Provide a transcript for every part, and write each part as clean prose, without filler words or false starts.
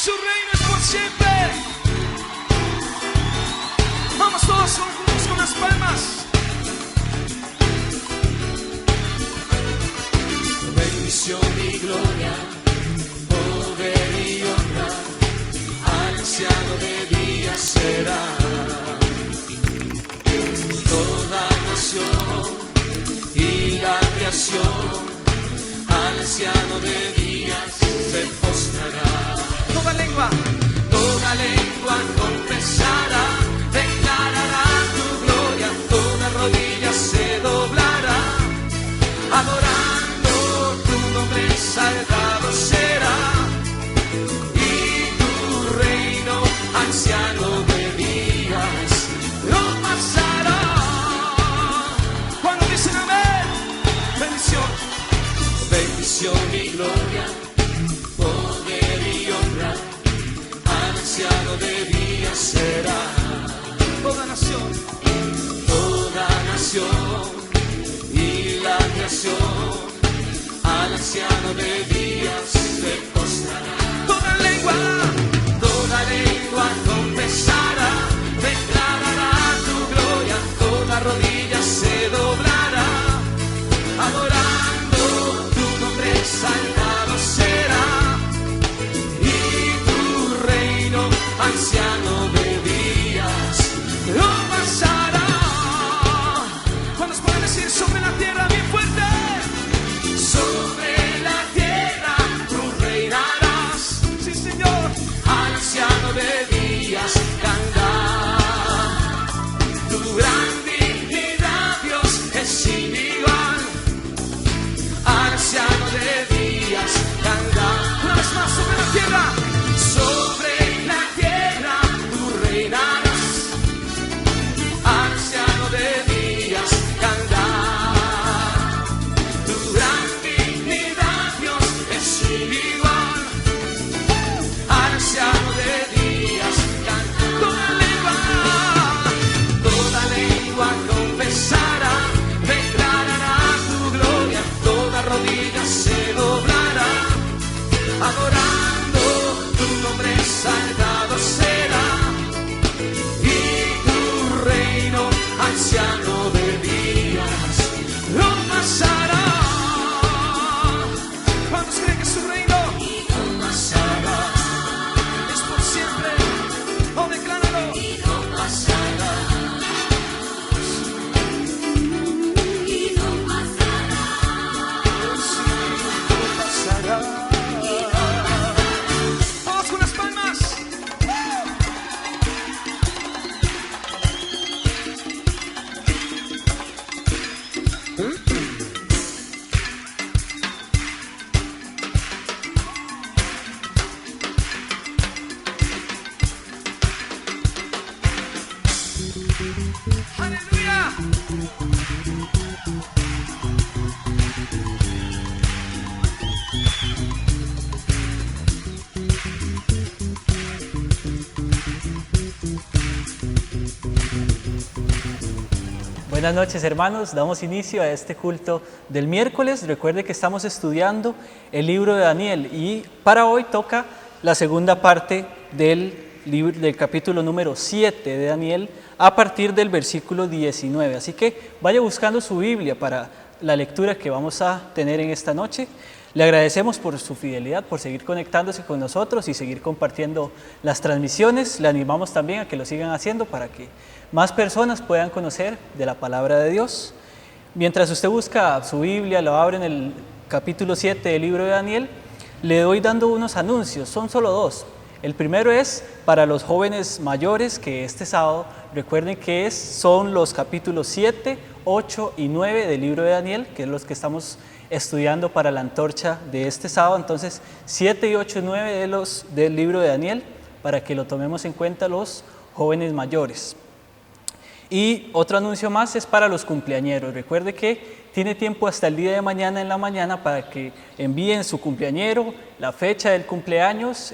su reino es por siempre. Vamos todos juntos con las palmas. Bendición y gloria, poder y honra, anciano de días será. Toda nación y la creación, al anciano de días se postrará. Toda lengua confesará, declarará tu gloria, toda rodilla se doblará, adorando tu nombre exaltado será, y tu reino, anciano de días, no pasará. Cuando dicen amén, bendición. Bendición y gloria, poder y honra, anciano de días será. Toda nación y la creación, al anciano de días se postrará. Toda lengua confesará, declarará tu gloria, toda rodilla se doblará, adorando tu nombre exaltado será, y tu reino, anciano de días, no pasará. ¿Cuántos pueden decir sobre la tierra bien fuerte? Sobre la tierra tú reinarás, Sí, Señor. al anciano de días cantar. Tu gran dignidad, Dios, es sin igual, al anciano de días cantar. Una vez más sobre la tierra. Sobre la tierra tú reinarás, al anciano de días cantar. Tu gran dignidad, Dios, es sin igual, al anciano de días cantar. Toda lengua confesará, declarará tu gloria, toda rodilla se doblará, adorando tu nombre exaltado será, y tu reino, anciano de días, no pasará. ¿Cuántos creen que su reino No pasará, es por siempre? Oh, decláralo. no pasará, Pasará. Todos con las palmas. Aleluya. Buenas noches, hermanos, damos inicio a este culto del miércoles. Recuerde que estamos estudiando el libro de Daniel y para hoy toca la segunda parte del capítulo número 7 de Daniel a partir del versículo 19. Así que vaya buscando su Biblia para la lectura que vamos a tener en esta noche. Le agradecemos por su fidelidad, por seguir conectándose con nosotros y seguir compartiendo las transmisiones. Le animamos también a que lo sigan haciendo para que más personas puedan conocer de la palabra de Dios. Mientras usted busca su Biblia, lo abre en el capítulo 7 del libro de Daniel, le doy dando unos anuncios, son solo dos. El primero es para los jóvenes mayores que este sábado, recuerden que son los capítulos 7, 8 y 9 del libro de Daniel, que es los que estamos estudiando para la antorcha de este sábado. Entonces 7 y 8 y 9 del libro de Daniel, para que lo tomemos en cuenta los jóvenes mayores. Y otro anuncio más es para los cumpleañeros. Recuerde que tiene tiempo hasta el día de mañana en la mañana para que envíen su cumpleañero, la fecha del cumpleaños,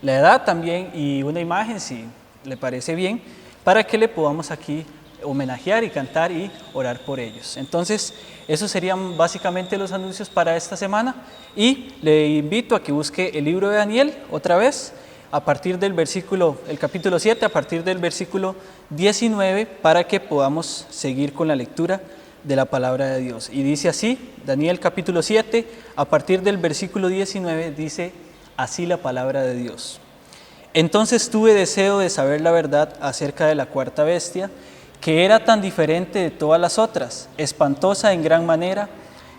la edad también y una imagen si le parece bien, para que le podamos aquí homenajear y cantar y orar por ellos. Entonces, esos serían básicamente los anuncios para esta semana y le invito a que busque el libro de Daniel otra vez a partir del el capítulo 7, a partir del versículo 19, para que podamos seguir con la lectura de la palabra de Dios. Y dice así, Daniel capítulo 7, a partir del versículo 19, dice así la palabra de Dios. Entonces tuve deseo de saber la verdad acerca de la cuarta bestia, que era tan diferente de todas las otras, espantosa en gran manera,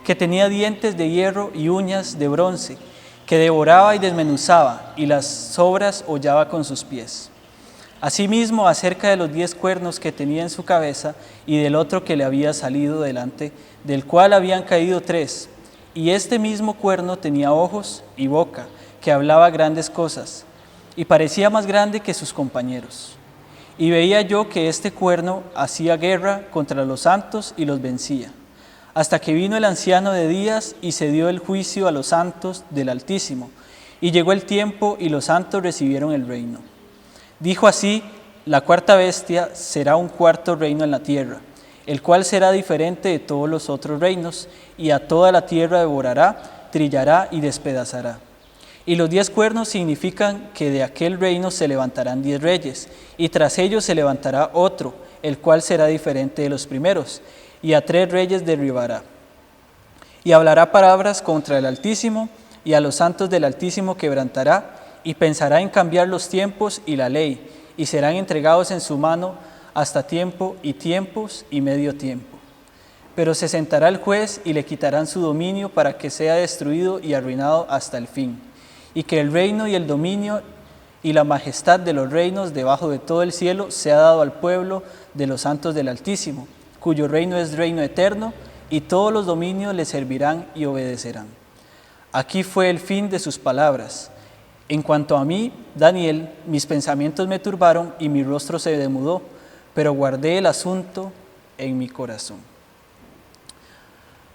que tenía dientes de hierro y uñas de bronce, que devoraba y desmenuzaba, y las sobras hollaba con sus pies. Asimismo, acerca de los 10 cuernos que tenía en su cabeza, y del otro que le había salido delante, del cual habían caído 3, y este mismo cuerno tenía ojos y boca, que hablaba grandes cosas, y parecía más grande que sus compañeros. Y veía yo que este cuerno hacía guerra contra los santos y los vencía, hasta que vino el anciano de días y se dio el juicio a los santos del Altísimo, y llegó el tiempo y los santos recibieron el reino. Dijo así, la cuarta bestia será un cuarto reino en la tierra, el cual será diferente de todos los otros reinos, y a toda la tierra devorará, trillará y despedazará. Y los 10 cuernos significan que de aquel reino se levantarán 10 reyes, y tras ellos se levantará otro, el cual será diferente de los primeros, y a 3 reyes derribará. Y hablará palabras contra el Altísimo, y a los santos del Altísimo quebrantará, y pensará en cambiar los tiempos y la ley, y serán entregados en su mano hasta tiempo y tiempos y medio tiempo. Pero se sentará el juez y le quitarán su dominio para que sea destruido y arruinado hasta el fin, y que el reino y el dominio y la majestad de los reinos debajo de todo el cielo sea dado al pueblo de los santos del Altísimo, cuyo reino es reino eterno, y todos los dominios le servirán y obedecerán. Aquí fue el fin de sus palabras. En cuanto a mí, Daniel, mis pensamientos me turbaron y mi rostro se demudó, pero guardé el asunto en mi corazón.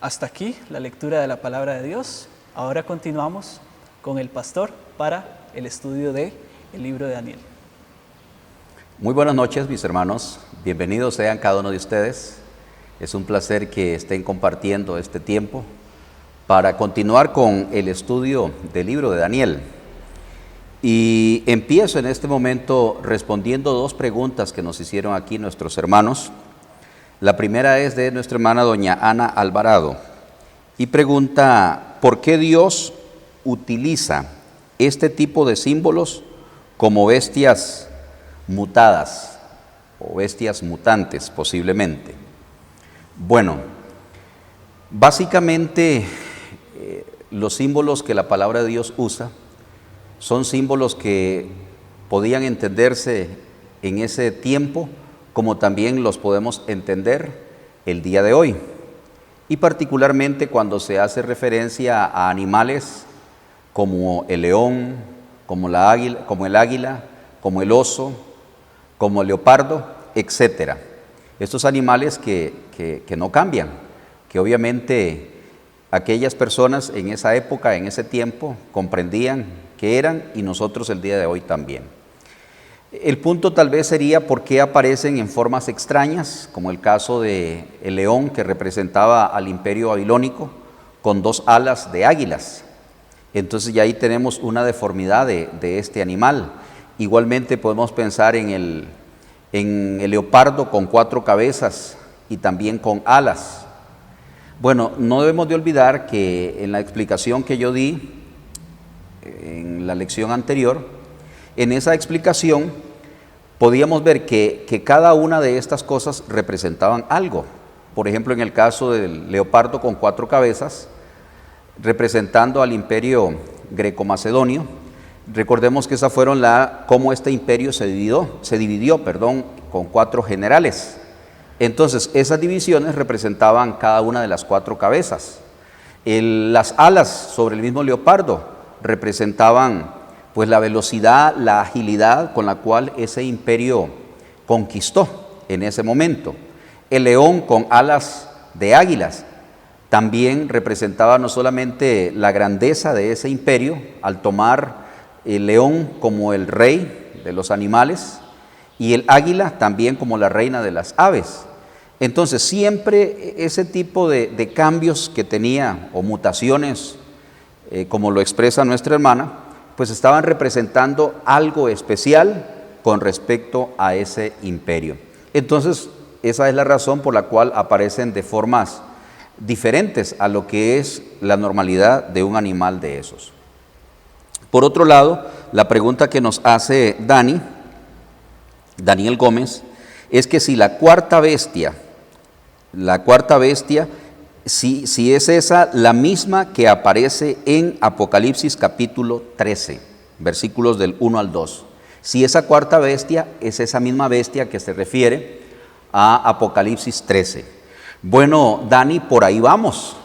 Hasta aquí la lectura de la palabra de Dios. Ahora continuamos con el pastor para el estudio del libro de Daniel. Muy buenas noches, mis hermanos. Bienvenidos sean cada uno de ustedes. Es un placer que estén compartiendo este tiempo para continuar con el estudio del libro de Daniel. Y empiezo en este momento respondiendo 2 preguntas que nos hicieron aquí nuestros hermanos. La primera es de nuestra hermana doña Ana Alvarado y pregunta: ¿por qué Dios utiliza este tipo de símbolos como bestias mutadas o bestias mutantes posiblemente? Bueno, básicamente los símbolos que la palabra de Dios usa son símbolos que podían entenderse en ese tiempo como también los podemos entender el día de hoy, y particularmente cuando se hace referencia a animales como el león, como el águila, como el oso, como el leopardo, etc. Estos animales que no cambian, que obviamente aquellas personas en esa época, en ese tiempo, comprendían que eran, y nosotros el día de hoy también. El punto tal vez sería por qué aparecen en formas extrañas, como el caso del león que representaba al imperio babilónico con 2 alas de águilas. Entonces ya ahí tenemos una deformidad de este animal. Igualmente podemos pensar en el leopardo con 4 cabezas y también con alas. Bueno, no debemos de olvidar que en la explicación que yo di en la lección anterior, en esa explicación podíamos ver que cada una de estas cosas representaban algo. Por ejemplo, en el caso del leopardo con 4 cabezas, representando al imperio greco-macedonio, recordemos que esas fueron cómo este imperio se dividió, con 4 generales. Entonces, esas divisiones representaban cada una de las 4 cabezas. Las alas sobre el mismo leopardo representaban pues la velocidad, la agilidad con la cual ese imperio conquistó en ese momento. El león con alas de águilas también representaba no solamente la grandeza de ese imperio al tomar el león como el rey de los animales, y el águila también como la reina de las aves. Entonces siempre ese tipo de cambios que tenía o mutaciones, como lo expresa nuestra hermana, pues estaban representando algo especial con respecto a ese imperio. Entonces esa es la razón por la cual aparecen de formas diferentes a lo que es la normalidad de un animal de esos. Por otro lado, la pregunta que nos hace Daniel Gómez, es que si la cuarta bestia, si es esa la misma que aparece en Apocalipsis capítulo 13, versículos del 1 al 2. Si esa cuarta bestia es esa misma bestia que se refiere a Apocalipsis 13. Bueno, Dani, por ahí vamos.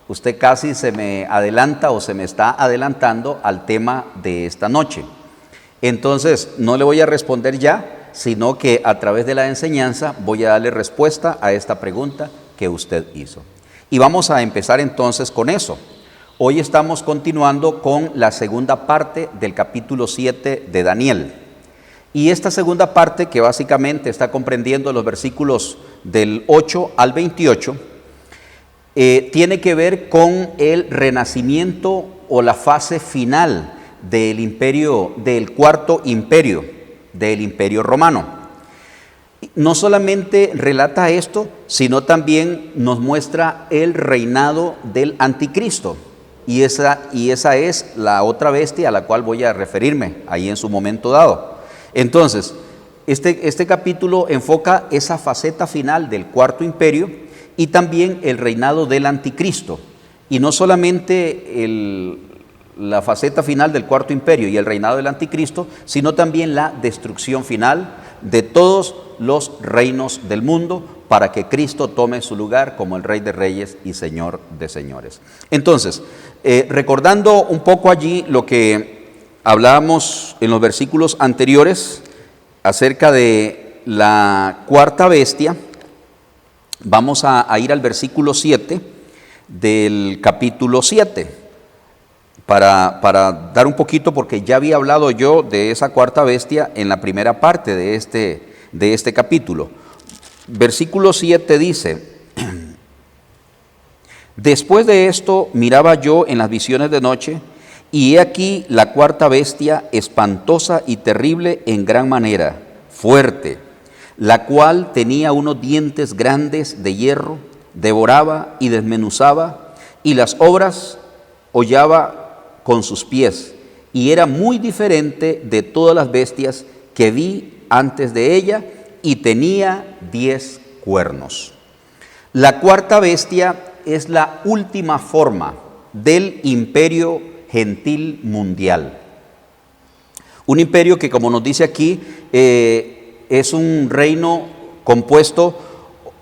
Usted casi se me adelanta o se me está adelantando al tema de esta noche. Entonces, no le voy a responder ya, sino que a través de la enseñanza voy a darle respuesta a esta pregunta que usted hizo. Y vamos a empezar entonces con eso. Hoy estamos continuando con la segunda parte del capítulo 7 de Daniel. Y esta segunda parte, que básicamente está comprendiendo los versículos del 8 al 28, tiene que ver con el renacimiento o la fase final del imperio, del cuarto imperio, del imperio romano. No solamente relata esto, sino también nos muestra el reinado del anticristo. Y esa es la otra bestia a la cual voy a referirme ahí en su momento dado. Entonces, este capítulo enfoca esa faceta final del cuarto imperio y también el reinado del anticristo. Y no solamente la faceta final del cuarto imperio y el reinado del anticristo, sino también la destrucción final de todos los reinos del mundo para que Cristo tome su lugar como el Rey de Reyes y Señor de Señores. Entonces, recordando un poco allí lo que hablábamos en los versículos anteriores acerca de la cuarta bestia, vamos a ir al versículo 7 del capítulo 7. Para dar un poquito, porque ya había hablado yo de esa cuarta bestia en la primera parte de este capítulo. Versículo 7 dice: Después de esto miraba yo en las visiones de noche, y he aquí la cuarta bestia, espantosa y terrible en gran manera, fuerte, la cual tenía unos dientes grandes de hierro, devoraba y desmenuzaba, y las obras hollaba con sus pies, y era muy diferente de todas las bestias que vi antes de ella, y tenía 10 cuernos. La cuarta bestia es la última forma del imperio gentil mundial. Un imperio que, como nos dice aquí, es un reino compuesto,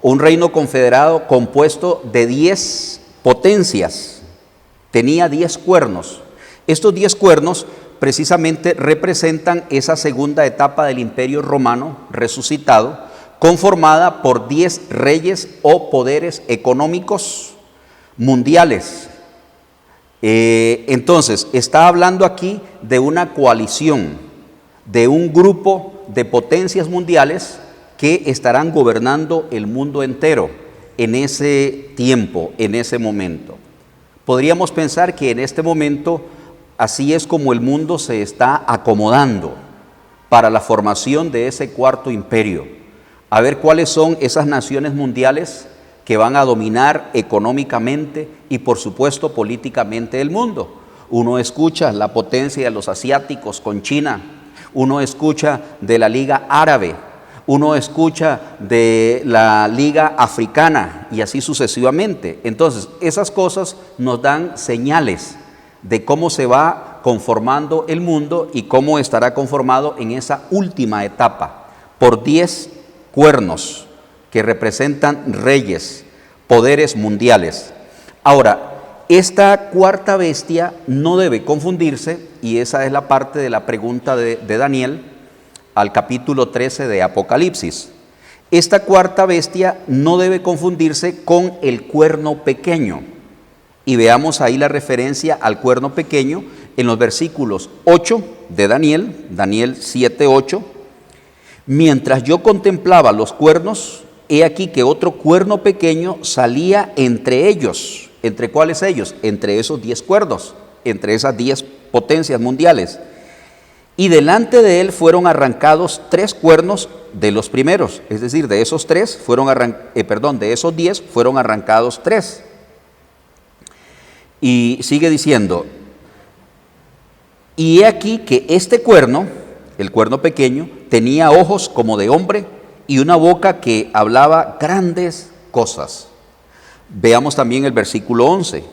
un reino confederado compuesto de 10 potencias. Tenía 10 cuernos. Estos 10 cuernos precisamente representan esa segunda etapa del imperio romano resucitado, conformada por 10 reyes o poderes económicos mundiales. Entonces, está hablando aquí de una coalición, de un grupo de potencias mundiales que estarán gobernando el mundo entero en ese tiempo, en ese momento. Podríamos pensar que en este momento así es como el mundo se está acomodando para la formación de ese cuarto imperio. A ver cuáles son esas naciones mundiales que van a dominar económicamente y por supuesto políticamente el mundo. Uno escucha la potencia de los asiáticos con China, uno escucha de la Liga Árabe, uno escucha de la Liga Africana y así sucesivamente. Entonces, esas cosas nos dan señales de cómo se va conformando el mundo y cómo estará conformado en esa última etapa, por 10 cuernos que representan reyes, poderes mundiales. Ahora, esta cuarta bestia no debe confundirse, y esa es la parte de la pregunta de Daniel al capítulo 13 de Apocalipsis. Esta cuarta bestia no debe confundirse con el cuerno pequeño. Y veamos ahí la referencia al cuerno pequeño en los versículos 8 de Daniel 7:8. Mientras yo contemplaba los cuernos, he aquí que otro cuerno pequeño salía entre ellos. ¿Entre cuáles ellos? Entre esos 10 cuernos, entre esas 10 potencias mundiales. Y delante de él fueron arrancados 3 cuernos de los primeros, es decir, de esos 10 fueron arrancados 3. Y sigue diciendo, y he aquí que este cuerno, el cuerno pequeño, tenía ojos como de hombre y una boca que hablaba grandes cosas. Veamos también el versículo 11.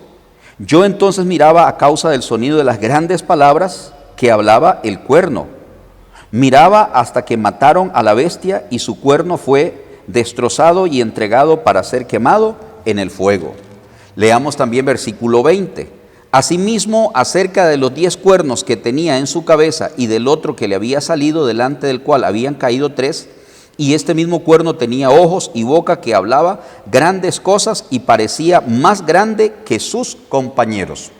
Yo entonces miraba a causa del sonido de las grandes palabras que hablaba el cuerno. Miraba hasta que mataron a la bestia y su cuerno fue destrozado y entregado para ser quemado en el fuego. Leamos también versículo 20. Asimismo, acerca de los 10 cuernos que tenía en su cabeza y del otro que le había salido, delante del cual habían caído 3, y este mismo cuerno tenía ojos y boca que hablaba grandes cosas y parecía más grande que sus compañeros.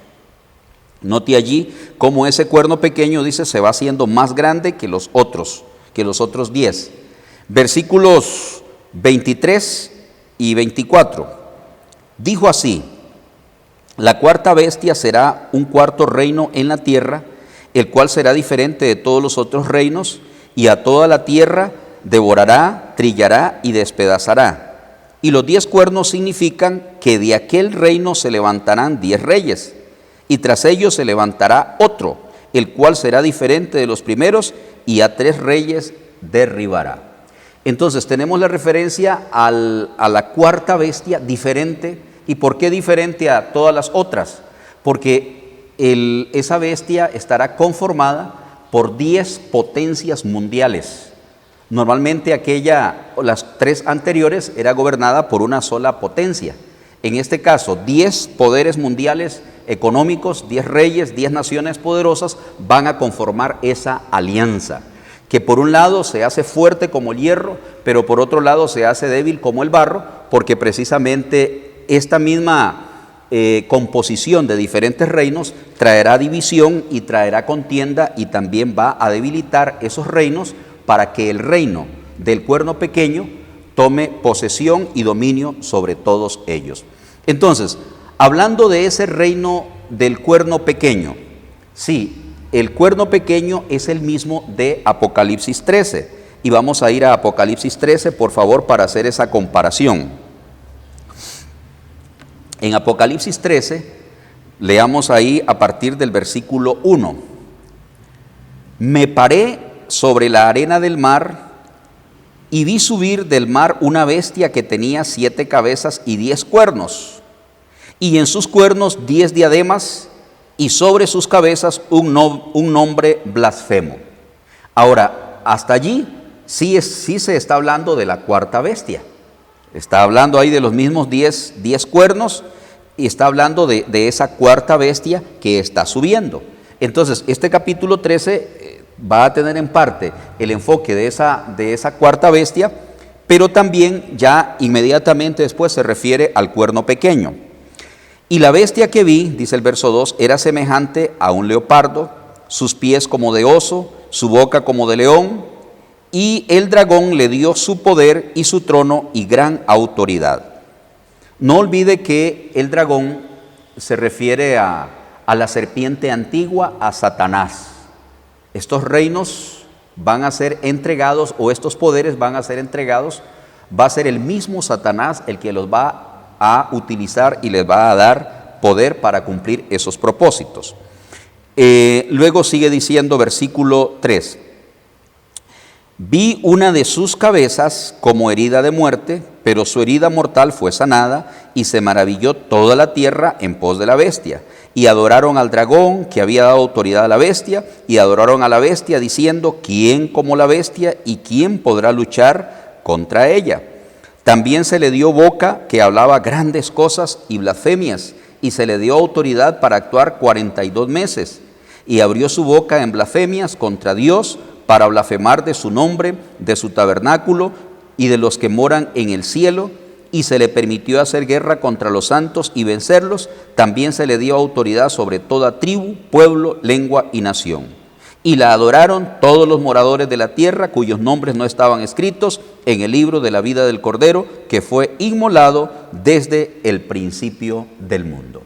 Note allí cómo ese cuerno pequeño, dice, se va haciendo más grande que los otros 10. Versículos 23 y 24. Dijo así: la cuarta bestia será un cuarto reino en la tierra, el cual será diferente de todos los otros reinos, y a toda la tierra devorará, trillará y despedazará. Y los 10 cuernos significan que de aquel reino se levantarán 10 reyes, y tras ellos se levantará otro, el cual será diferente de los primeros, y a 3 reyes derribará. Entonces tenemos la referencia a la cuarta bestia diferente. ¿Y por qué diferente a todas las otras? Porque esa bestia estará conformada por 10 potencias mundiales. Normalmente las 3 anteriores era gobernada por una sola potencia. En este caso, 10 poderes mundiales económicos, 10 reyes, 10 naciones poderosas van a conformar esa alianza, que por un lado se hace fuerte como el hierro, pero por otro lado se hace débil como el barro, porque precisamente esta misma composición de diferentes reinos traerá división y traerá contienda, y también va a debilitar esos reinos para que el reino del cuerno pequeño tome posesión y dominio sobre todos ellos. Entonces, hablando de ese reino del cuerno pequeño, sí, el cuerno pequeño es el mismo de Apocalipsis 13, y vamos a ir a Apocalipsis 13, por favor, para hacer esa comparación. En Apocalipsis 13, leamos ahí a partir del versículo 1. Me paré sobre la arena del mar y vi subir del mar una bestia que tenía 7 cabezas y 10 cuernos, y en sus cuernos 10 diademas, y sobre sus cabezas un nombre blasfemo. Ahora, hasta allí sí se está hablando de la cuarta bestia. Está hablando ahí de los mismos 10 cuernos, y está hablando de esa cuarta bestia que está subiendo. Entonces, este capítulo 13 va a tener en parte el enfoque de esa cuarta bestia, pero también ya inmediatamente después se refiere al cuerno pequeño. Y la bestia que vi, dice el verso 2, era semejante a un leopardo, sus pies como de oso, su boca como de león, y el dragón le dio su poder y su trono y gran autoridad. No olvide que el dragón se refiere a la serpiente antigua, a Satanás. Estos reinos van a ser entregados, o estos poderes van a ser entregados, va a ser el mismo Satanás el que los va a utilizar y les va a dar poder para cumplir esos propósitos. Luego sigue diciendo versículo 3. Vi una de sus cabezas como herida de muerte, pero su herida mortal fue sanada, y se maravilló toda la tierra en pos de la bestia. Y adoraron al dragón que había dado autoridad a la bestia, y adoraron a la bestia diciendo: ¿quién como la bestia y quién podrá luchar contra ella? También se le dio boca que hablaba grandes cosas y blasfemias, y se le dio autoridad para actuar 42 meses. Y abrió su boca en blasfemias contra Dios, para blasfemar de su nombre, de su tabernáculo y de los que moran en el cielo, y se le permitió hacer guerra contra los santos y vencerlos. También se le dio autoridad sobre toda tribu, pueblo, lengua y nación. Y la adoraron todos los moradores de la tierra, cuyos nombres no estaban escritos en el libro de la vida del Cordero, que fue inmolado desde el principio del mundo.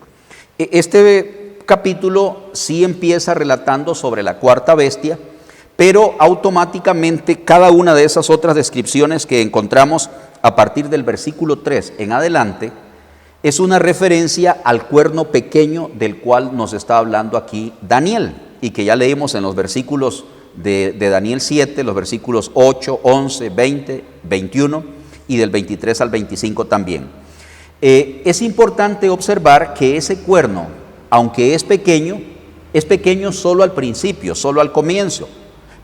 Este capítulo sí empieza relatando sobre la cuarta bestia, pero automáticamente cada una de esas otras descripciones que encontramos a partir del versículo 3 en adelante es una referencia al cuerno pequeño del cual nos está hablando aquí Daniel, y que ya leímos en los versículos de Daniel 7, los versículos 8, 11, 20, 21 y del 23 al 25 también. Es importante observar que ese cuerno, aunque es pequeño solo al principio, solo al comienzo,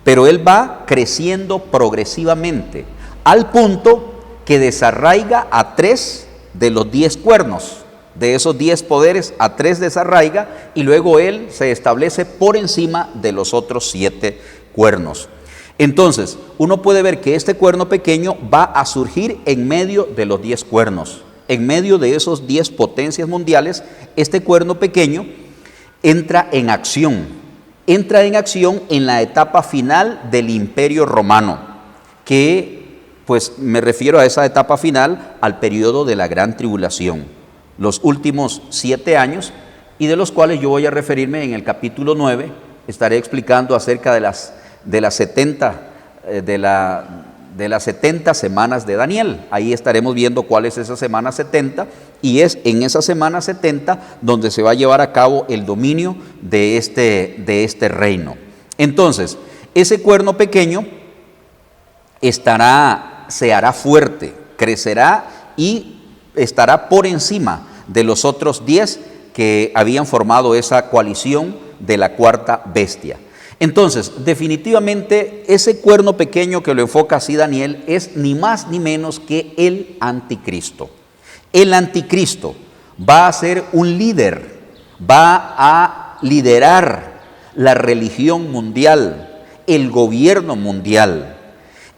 pero él va creciendo progresivamente, al punto que desarraiga a 3 de los 10 cuernos. De esos 10 poderes, a 3 desarraiga, y luego él se establece por encima de los otros 7 cuernos. Entonces, uno puede ver que este cuerno pequeño va a surgir en medio de los 10 cuernos. En medio de esos 10 potencias mundiales, este cuerno pequeño entra en acción. Entra en acción en la etapa final del Imperio Romano, que pues me refiero a esa etapa final, al periodo de la Gran Tribulación. Los últimos 7 años, y de los cuales yo voy a referirme en el capítulo 9, estaré explicando acerca de las 70 semanas de Daniel. Ahí estaremos viendo cuál es esa semana 70, y es en esa semana 70 donde se va a llevar a cabo el dominio de este reino. Entonces, ese cuerno pequeño se hará fuerte, crecerá y estará por encima de los otros 10 que habían formado esa coalición de la cuarta bestia. Entonces, definitivamente, ese cuerno pequeño que lo enfoca así Daniel es ni más ni menos que el anticristo. El anticristo va a ser un líder, va a liderar la religión mundial, el gobierno mundial.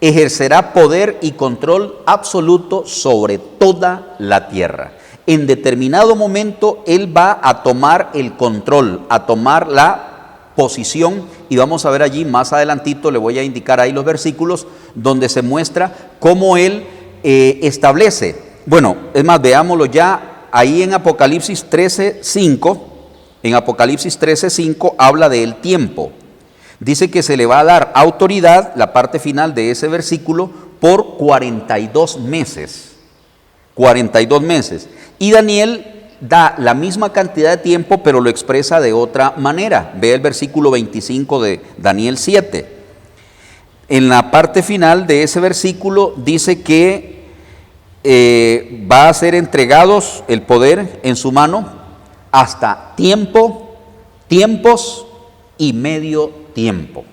Ejercerá poder y control absoluto sobre toda la tierra. En determinado momento él va a tomar el control, a tomar la posición, y vamos a ver allí más adelantito, le voy a indicar ahí los versículos donde se muestra cómo él establece. Bueno, es más, veámoslo ya ahí en Apocalipsis 13:5. En Apocalipsis 13:5 habla del tiempo. Dice que se le va a dar autoridad, la parte final de ese versículo, por 42 meses. 42 meses. Y Daniel da la misma cantidad de tiempo, pero lo expresa de otra manera. Ve el versículo 25 de Daniel 7. En la parte final de ese versículo dice que va a ser entregados el poder en su mano hasta tiempos y medio tiempo.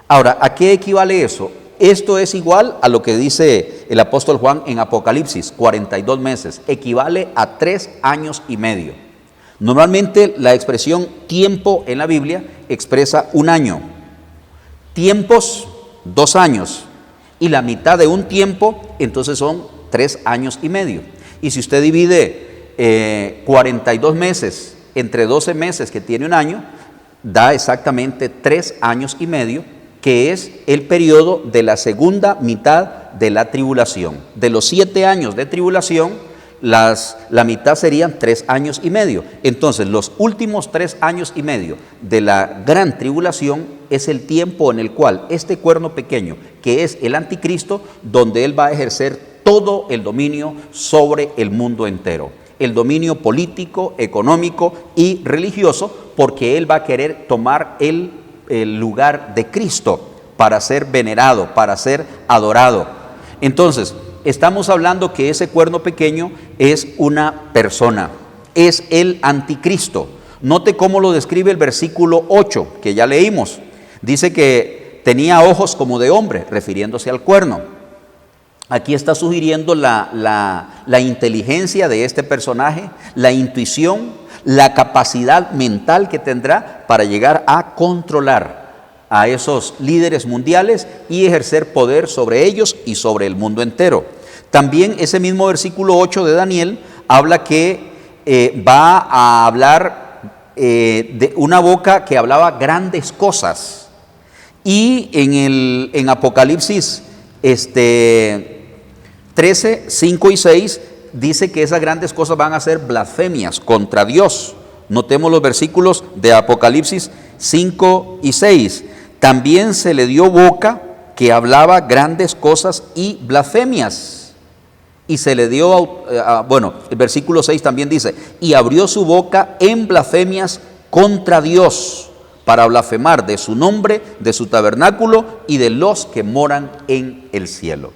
Ahora, ¿a qué equivale eso? Esto es igual a lo que dice el apóstol Juan en Apocalipsis, 42 meses, equivale a 3 años y medio. Normalmente la expresión tiempo en la Biblia expresa 1 año, tiempos 2 años, y la mitad de un tiempo entonces son 3 años y medio. Y si usted divide 42 meses entre 12 meses que tiene 1 año, da exactamente 3 años y medio, que es el periodo de la segunda mitad de la tribulación. De los 7 años de tribulación, la mitad serían 3 años y medio. Entonces, los últimos 3 años y medio de la gran tribulación es el tiempo en el cual este cuerno pequeño, que es el anticristo, donde él va a ejercer todo el dominio sobre el mundo entero. El dominio político, económico y religioso, porque él va a querer tomar el lugar de Cristo para ser venerado, para ser adorado. Entonces, estamos hablando que ese cuerno pequeño es una persona, es el anticristo. Note cómo lo describe el versículo 8, que ya leímos. Dice que tenía ojos como de hombre, refiriéndose al cuerno. Aquí está sugiriendo la inteligencia de este personaje, la intuición, la capacidad mental que tendrá para llegar a controlar a esos líderes mundiales y ejercer poder sobre ellos y sobre el mundo entero. También ese mismo versículo 8 de Daniel habla que va a hablar de una boca que hablaba grandes cosas. Y en Apocalipsis 13, 5 y 6 dice que esas grandes cosas van a ser blasfemias contra Dios. Notemos los versículos de Apocalipsis 5 y 6. También se le dio boca que hablaba grandes cosas y blasfemias. Y se le dio, el versículo 6 también dice, y abrió su boca en blasfemias contra Dios, para blasfemar de su nombre, de su tabernáculo y de los que moran en el cielo.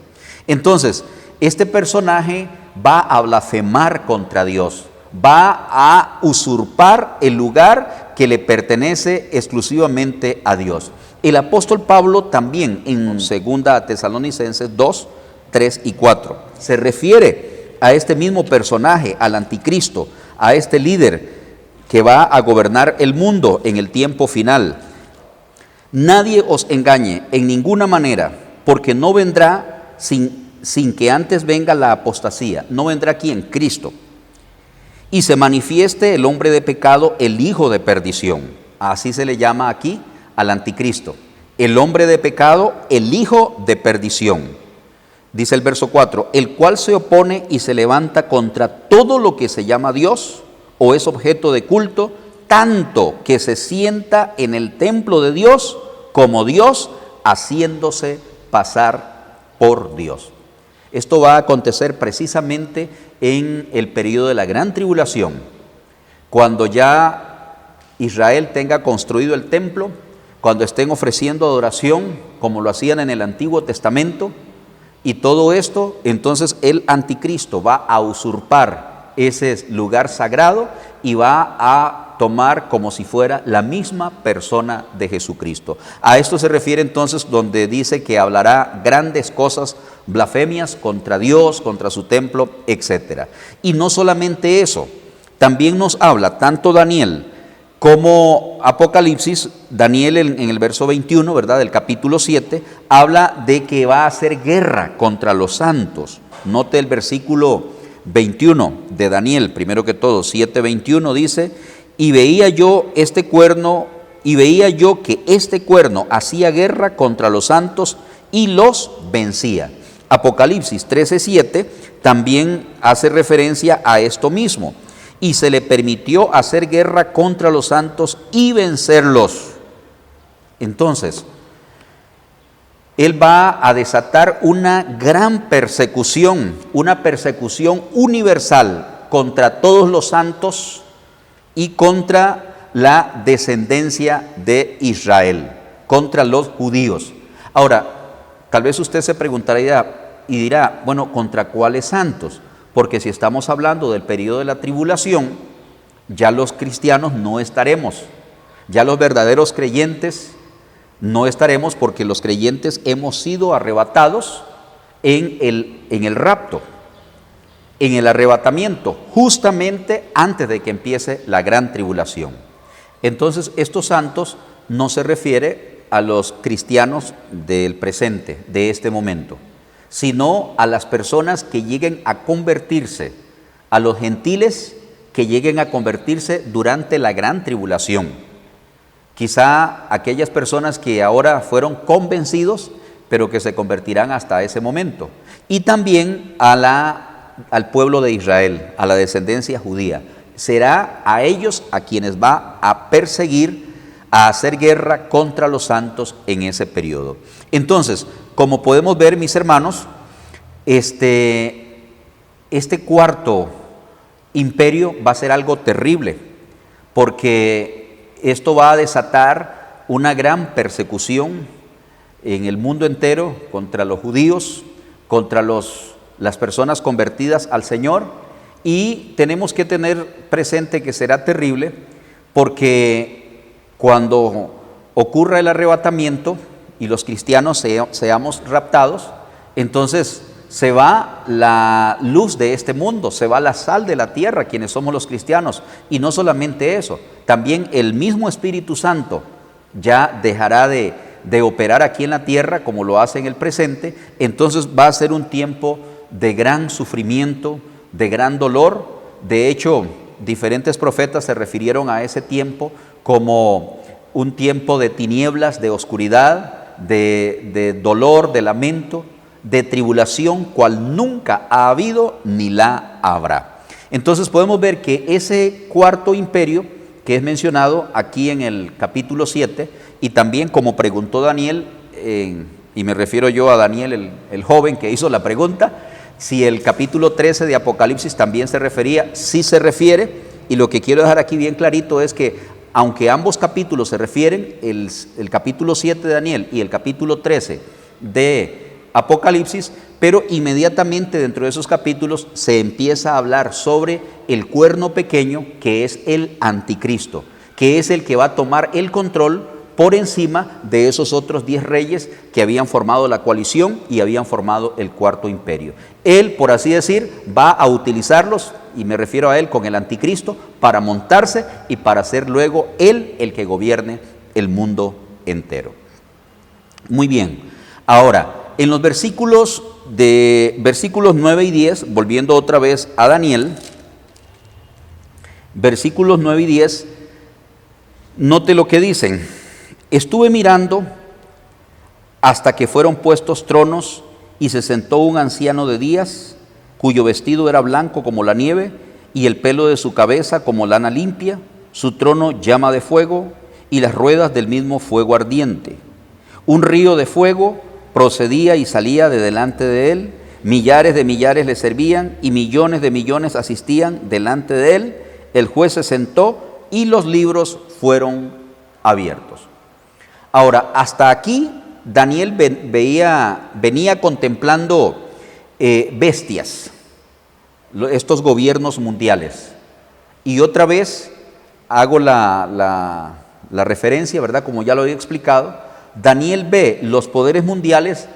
Entonces, este personaje va a blasfemar contra Dios, va a usurpar el lugar que le pertenece exclusivamente a Dios. El apóstol Pablo también en 2 Tesalonicenses 2, 3 y 4 se refiere a este mismo personaje, al anticristo, a este líder que va a gobernar el mundo en el tiempo final. Nadie os engañe en ninguna manera, porque no vendrá sin que antes venga la apostasía. No vendrá ¿quién? Cristo. Y se manifieste el hombre de pecado, el hijo de perdición. Así se le llama aquí al anticristo. El hombre de pecado, el hijo de perdición. Dice el verso 4, el cual se opone y se levanta contra todo lo que se llama Dios o es objeto de culto, tanto que se sienta en el templo de Dios como Dios, haciéndose pasar por Dios. Esto va a acontecer precisamente en el periodo de la gran tribulación, cuando ya Israel tenga construido el templo, cuando estén ofreciendo adoración como lo hacían en el Antiguo Testamento, y todo esto, entonces el anticristo va a usurpar ese lugar sagrado y va a tomar como si fuera la misma persona de Jesucristo. A esto se refiere entonces donde dice que hablará grandes cosas, blasfemias contra Dios, contra su templo, etc. Y no solamente eso, también nos habla tanto Daniel como Apocalipsis. Daniel en el verso 21, ¿verdad?, del capítulo 7, habla de que va a hacer guerra contra los santos. Note el versículo 21 de Daniel, primero que todo, 7:21 dice, y veía yo que este cuerno hacía guerra contra los santos y los vencía. Apocalipsis 13:7 también hace referencia a esto mismo. Y se le permitió hacer guerra contra los santos y vencerlos. Entonces, él va a desatar una gran persecución, una persecución universal contra todos los santos y contra la descendencia de Israel, contra los judíos. Ahora, tal vez usted se preguntará y dirá, bueno, ¿contra cuáles santos? Porque si estamos hablando del periodo de la tribulación, ya los cristianos no estaremos, ya los verdaderos creyentes no estaremos, porque los creyentes hemos sido arrebatados en el rapto, en el arrebatamiento, justamente antes de que empiece la gran tribulación. Entonces, estos santos no se refiere a los cristianos del presente, de este momento, sino a las personas que lleguen a convertirse, a los gentiles que lleguen a convertirse durante la gran tribulación. Quizá aquellas personas que ahora fueron convencidos, pero que se convertirán hasta ese momento. Y también al pueblo de Israel, a la descendencia judía. Será a ellos a quienes va a perseguir, a hacer guerra contra los santos en ese periodo. Entonces, como podemos ver, mis hermanos, este cuarto imperio va a ser algo terrible, porque esto va a desatar una gran persecución en el mundo entero contra los judíos, contra las personas convertidas al Señor, y tenemos que tener presente que será terrible, porque cuando ocurra el arrebatamiento y los cristianos seamos raptados, entonces se va la luz de este mundo, se va la sal de la tierra, quienes somos los cristianos. Y no solamente eso, también el mismo Espíritu Santo ya dejará de operar aquí en la tierra como lo hace en el presente. Entonces va a ser un tiempo de gran sufrimiento, de gran dolor. De hecho, diferentes profetas se refirieron a ese tiempo como un tiempo de tinieblas, de oscuridad, de dolor, de lamento, de tribulación, cual nunca ha habido ni la habrá. Entonces podemos ver que ese cuarto imperio que es mencionado aquí en el capítulo 7, y también como preguntó Daniel, y me refiero yo a Daniel, el joven que hizo la pregunta, si el capítulo 13 de Apocalipsis también se refería, sí se refiere, y lo que quiero dejar aquí bien clarito es que aunque ambos capítulos se refieren, el capítulo 7 de Daniel y el capítulo 13 de Apocalipsis, pero inmediatamente dentro de esos capítulos se empieza a hablar sobre el cuerno pequeño, que es el anticristo, que es el que va a tomar el control por encima de esos otros 10 reyes que habían formado la coalición y habían formado el cuarto imperio. Él, por así decir, va a utilizarlos, y me refiero a él con el anticristo, para montarse y para ser luego él el que gobierne el mundo entero. Muy bien, ahora en los versículos 9 y 10, volviendo otra vez a Daniel, versículos 9 y 10, note lo que dicen: estuve mirando hasta que fueron puestos tronos y se sentó un anciano de días, cuyo vestido era blanco como la nieve y el pelo de su cabeza como lana limpia, su trono llama de fuego y las ruedas del mismo fuego ardiente. Un río de fuego procedía y salía de delante de él, millares de millares le servían y millones de millones asistían delante de él. El juez se sentó y los libros fueron abiertos. Ahora, hasta aquí Daniel venía contemplando bestias, estos gobiernos mundiales. Y otra vez hago la referencia, ¿verdad? Como ya lo he explicado, Daniel ve los poderes mundiales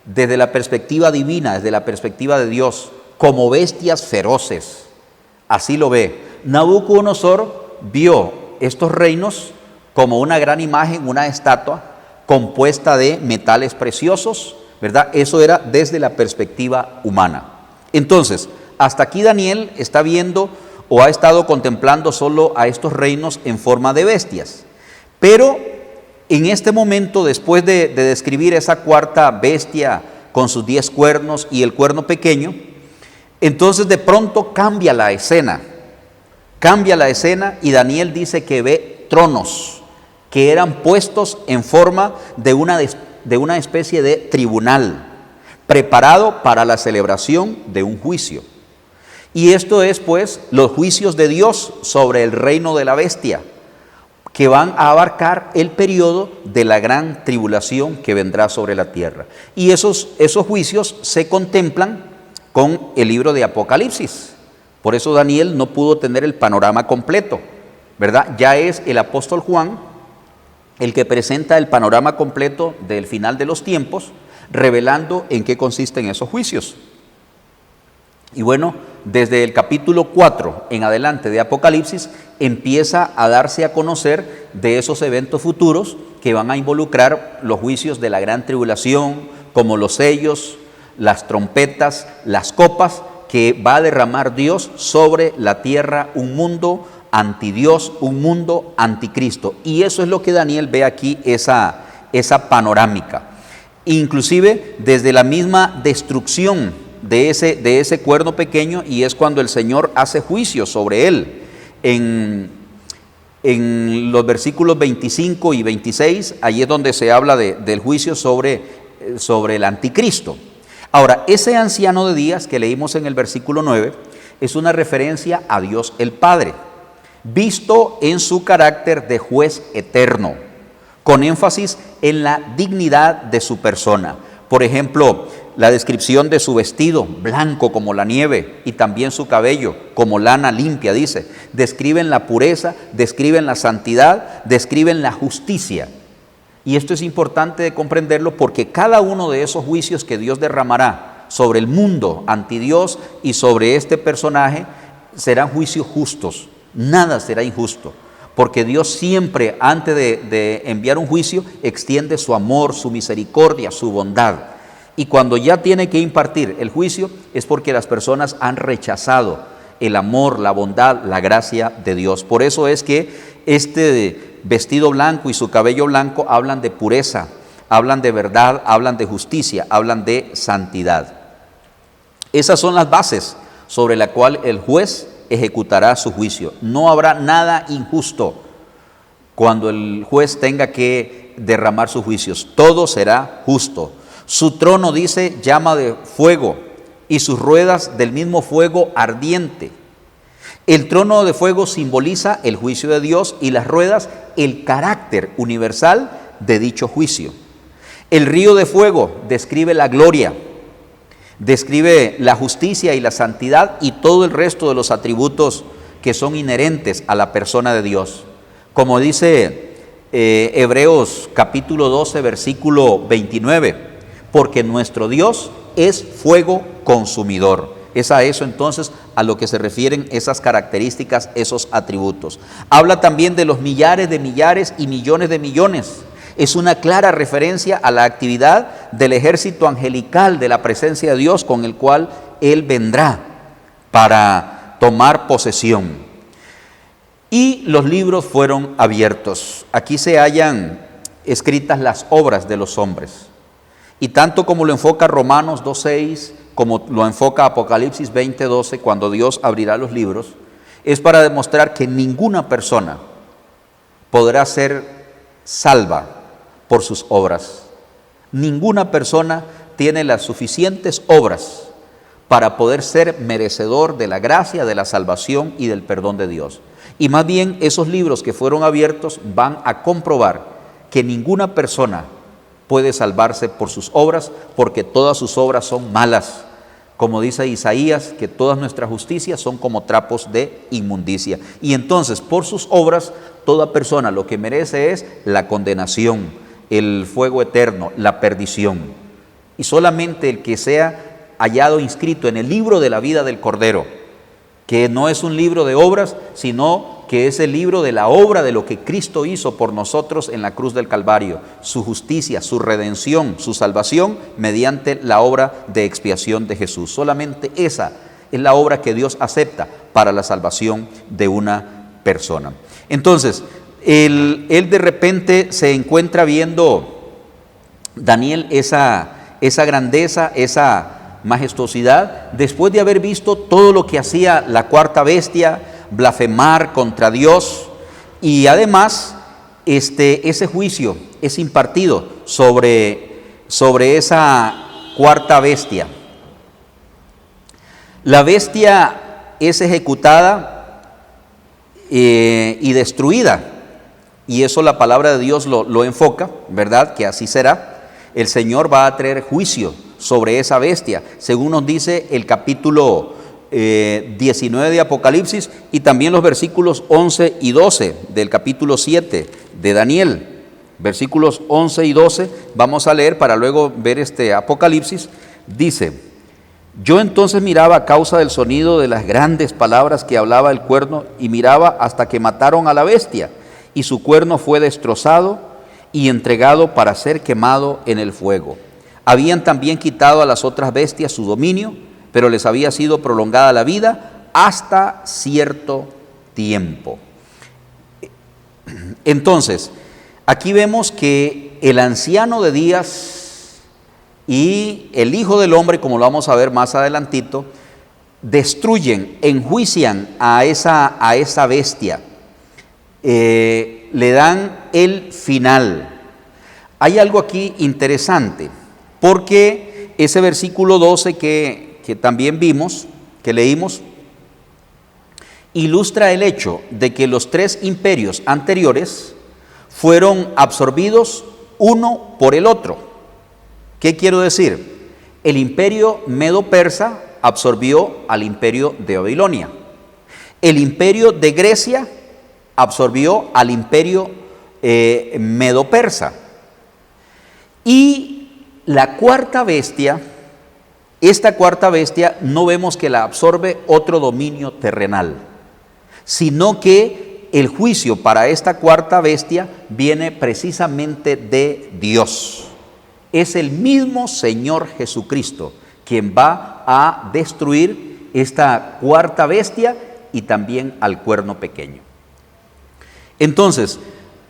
desde la perspectiva divina, desde la perspectiva de Dios, como bestias feroces. Así lo ve. Nabucodonosor vio estos reinos como una gran imagen, una estatua compuesta de metales preciosos, ¿verdad? Eso era desde la perspectiva humana. Entonces, hasta aquí Daniel está viendo o ha estado contemplando solo a estos reinos en forma de bestias. Pero en este momento, después de describir esa cuarta bestia con sus 10 cuernos y el cuerno pequeño, entonces de pronto cambia la escena y Daniel dice que ve tronos que eran puestos en forma de una especie de tribunal preparado para la celebración de un juicio. Y esto es pues los juicios de Dios sobre el reino de la bestia, que van a abarcar el periodo de la gran tribulación que vendrá sobre la tierra. Y esos juicios se contemplan con el libro de Apocalipsis. Por eso Daniel no pudo tener el panorama completo, ¿verdad? Ya es el apóstol Juan el que presenta el panorama completo del final de los tiempos, revelando en qué consisten esos juicios. Y bueno, desde el capítulo 4 en adelante de Apocalipsis empieza a darse a conocer de esos eventos futuros que van a involucrar los juicios de la gran tribulación, como los sellos, las trompetas, las copas, que va a derramar Dios sobre la tierra, un mundo antidios, un mundo anticristo. Y eso es lo que Daniel ve aquí, esa panorámica. Inclusive desde la misma destrucción de ese cuerno pequeño, y es cuando el Señor hace juicio sobre él. En los versículos 25 y 26, ahí es donde se habla del juicio sobre el anticristo. Ahora, ese anciano de días que leímos en el versículo 9 es una referencia a Dios el Padre, visto en su carácter de juez eterno, con énfasis en la dignidad de su persona. Por ejemplo, la descripción de su vestido, blanco como la nieve, y también su cabello, como lana limpia, dice. Describen la pureza, describen la santidad, describen la justicia. Y esto es importante de comprenderlo porque cada uno de esos juicios que Dios derramará sobre el mundo antidios y sobre este personaje serán juicios justos. Nada será injusto, porque Dios siempre, antes de enviar un juicio, extiende su amor, su misericordia, su bondad. Y cuando ya tiene que impartir el juicio, es porque las personas han rechazado el amor, la bondad, la gracia de Dios. Por eso es que este vestido blanco y su cabello blanco hablan de pureza, hablan de verdad, hablan de justicia, hablan de santidad. Esas son las bases sobre las cuales el juez ejecutará su juicio. No habrá nada injusto cuando el juez tenga que derramar sus juicios. Todo será justo. Su trono, dice, llama de fuego y sus ruedas del mismo fuego ardiente. El trono de fuego simboliza el juicio de Dios y las ruedas el carácter universal de dicho juicio. El río de fuego describe la gloria, describe la justicia y la santidad y todo el resto de los atributos que son inherentes a la persona de Dios. Como dice Hebreos capítulo 12, versículo 29, porque nuestro Dios es fuego consumidor. Es a eso entonces a lo que se refieren esas características, esos atributos. Habla también de los millares y millones de millones. Es una clara referencia a la actividad del ejército angelical de la presencia de Dios con el cual Él vendrá para tomar posesión. Y los libros fueron abiertos. Aquí se hallan escritas las obras de los hombres. Y tanto como lo enfoca Romanos 2:6, como lo enfoca Apocalipsis 20:12, cuando Dios abrirá los libros, es para demostrar que ninguna persona podrá ser salva por sus obras. Ninguna persona tiene las suficientes obras para poder ser merecedor de la gracia, de la salvación y del perdón de Dios. Y más bien esos libros que fueron abiertos van a comprobar que ninguna persona puede salvarse por sus obras, porque todas sus obras son malas. Como dice Isaías, que todas nuestras justicias son como trapos de inmundicia. Y entonces, por sus obras, toda persona lo que merece es la condenación, el fuego eterno, la perdición. Y solamente el que sea hallado inscrito en el libro de la vida del Cordero, que no es un libro de obras, sino que es el libro de la obra de lo que Cristo hizo por nosotros en la cruz del Calvario, su justicia, su redención, su salvación mediante la obra de expiación de Jesús. Solamente esa es la obra que Dios acepta para la salvación de una persona. Entonces, él de repente se encuentra viendo, Daniel, esa grandeza, esa majestuosidad, después de haber visto todo lo que hacía la cuarta bestia, blasfemar contra Dios, y además ese juicio es impartido sobre esa cuarta bestia. La bestia es ejecutada y destruida, y eso la palabra de Dios lo enfoca, ¿verdad? Que así será. El Señor va a traer juicio sobre esa bestia, según nos dice el capítulo 19 de Apocalipsis y también los versículos 11 y 12 del capítulo 7 de Daniel. Versículos 11 y 12 vamos a leer para luego ver Apocalipsis. Dice: yo entonces miraba a causa del sonido de las grandes palabras que hablaba el cuerno, y miraba hasta que mataron a la bestia, y su cuerno fue destrozado y entregado para ser quemado en el fuego. Habían también quitado a las otras bestias su dominio, pero les había sido prolongada la vida hasta cierto tiempo. Entonces, aquí vemos que el anciano de días y el Hijo del Hombre, como lo vamos a ver más adelantito, destruyen, enjuician a esa bestia, le dan el final. Hay algo aquí interesante, porque ese versículo 12 que también vimos, que leímos, ilustra el hecho de que los tres imperios anteriores fueron absorbidos uno por el otro. ¿Qué quiero decir? El imperio medo-persa absorbió al imperio de Babilonia. El imperio de Grecia absorbió al imperio medo-persa. Y la cuarta bestia, esta cuarta bestia, no vemos que la absorbe otro dominio terrenal, sino que el juicio para esta cuarta bestia viene precisamente de Dios. Es el mismo Señor Jesucristo quien va a destruir esta cuarta bestia y también al cuerno pequeño. Entonces,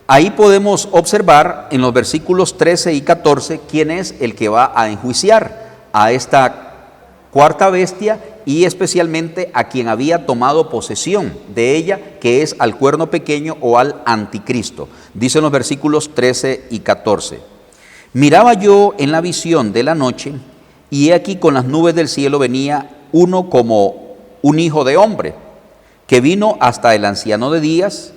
Ahí podemos observar en los versículos 13 y 14 quién es el que va a enjuiciar a esta cuarta bestia y especialmente a quien había tomado posesión de ella, que es al cuerno pequeño o al anticristo. Dicen los versículos 13 y 14. Miraba yo en la visión de la noche, y he aquí con las nubes del cielo venía uno como un hijo de hombre, que vino hasta el anciano de días,